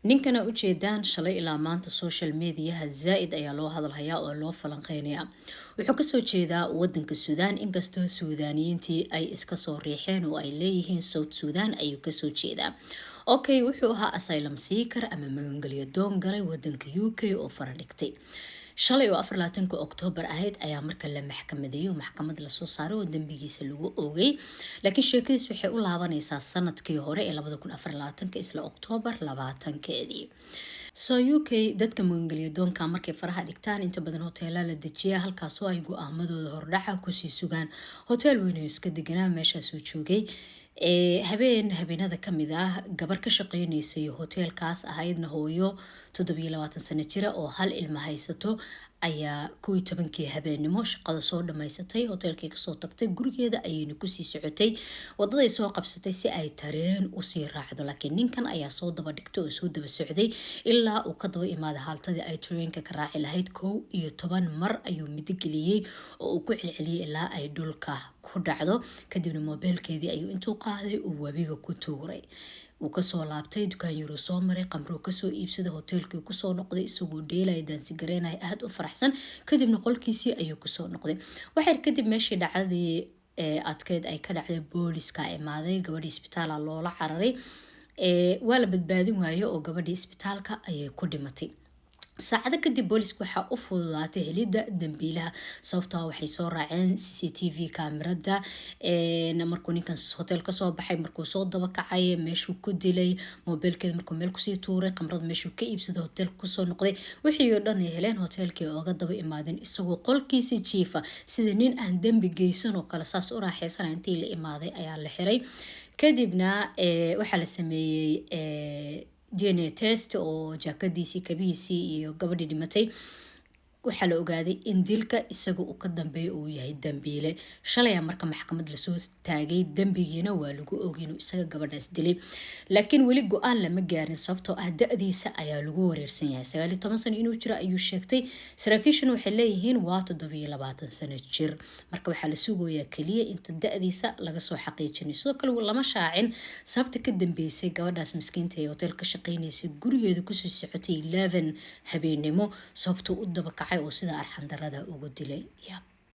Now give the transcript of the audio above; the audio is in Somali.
ninkana u jeedaan shalay ilaa maanta social mediaha zaa'id ayaa loo hadalhayaa oo loo falanqeynayaa. Wuxuu kasoo jeedaa wadanka Suudaan, inkastoo Suudaaniyiintii ay iska soo riixeen oo ay leeyihiin South Sudan ayuu kasoo jeedaa. Okay, wuxuu ahaa asylum seeker ama magangelyo doon galay wadanka UK oo fara dhigtay. shalay oo 24 Oktoobar ahayd ayaa marka la maxkamadeeyay oo maxkamad la soo saaray oo dambigiisa lagu oogay. Laakiin sheekadiis waxay u laabanaysaa sanadkii hore ee 2024 isla Oktoobar 20-keedii. UK dadka magangelyo doonka markay faraha dhigtaan inta badan hoteelada la dejiyaa, halkaasoo ay go'aamadooda hordhaca kusii sugaan. Hotel weyn oo iska deganaa meeshaas uu joogay. habeenada kamid ah gabar ka shaqeynaysay hotelkaas ahaydna hooyo 27 sano jira oo hal ilmo haysato ayaa 11kii habeenimo shaqada soo dhamaysatay, hotelkii kasoo tagtay, gurigeeda ayayna kusii socotay. wadaday soo qabsatay si ay tareen u sii raacdo, laakiin ninkan ayaa soo daba dhigtay oo soo daba socday ilaa uu ka daba imaaday haltadii ay tareenka ka raaci lahayd. 11 mar ayuu midigeliyay oo uu ku celceliyay ilaa ay dhulka ku dhacdo. kadibna mobilkeedii ayuu intuu qaaday uu wabiga ku tuuray. uu kasoo laabtay dukaan yaro soo maray, qamro kasoo iibsaday, hotelkii kusoo noqday isagoo dheelay daansi gareynay aad u faraxsan. kadibna qolkiisii ayuu kusoo noqday. waxay kadib meeshii dhacdadii adkeed ay ka dhacday booliska imaaday, gabadhii isbitaal loola cararay. waa la badbaadin waayo oo gabadhii isbitaalka ayay ku dhimatay. saacado kadib booliska waxaa u fududaatay helidda dambiilaha, sababtoo waxay soo raaceen CCTV kaamirada markuu ninkan hotel ka soo baxay, markuu soo daba kacay, meeshuu ku dilay, mobilkeeda markuu meel kusii tuuray, qamrada meeshuu ka iibsaday, hotelka kusoo noqday. wixii oo dhan ay heleen, hotelkii ooga daba imaadeen isagoo qolkiisa jiifa sida nin aan dambi geysan oo kale saas u raaxaysanaya. intii la imaaday ayaa la xiray. kadibna waxaa la sameeyey DNA test oo jaakadiisii, kabihiisii iyo gabadhii dhimatay. waxaa la ogaaday in dilka isaga uu ka dambeeyo uu yahay dambiile. shalay marka maxkamad la soo taagay, dambigiina waa lagu ogay inuu isaga gabadhaas dilay. laakiin weli go'aan lama gaarin, sababtoo ah da'diisa ayaa lagu wareersan yahay. 19 sano inuu jiro ayuu sheegtay. saraakiishuna waxay leeyihiin waa 27 sano jir. marka waxaa la sugayaa kaliya inta da'diisa laga soo xaqiijinayo. sidoo kale lama shaacin sababta ka dambeysay gabadhaas miskiinta ee hotel ka shaqeynaysay gurigeeda kusoo socotay 11 habeenimo, sababtoo u daba kacay oo sida arxan darada ugu dilay.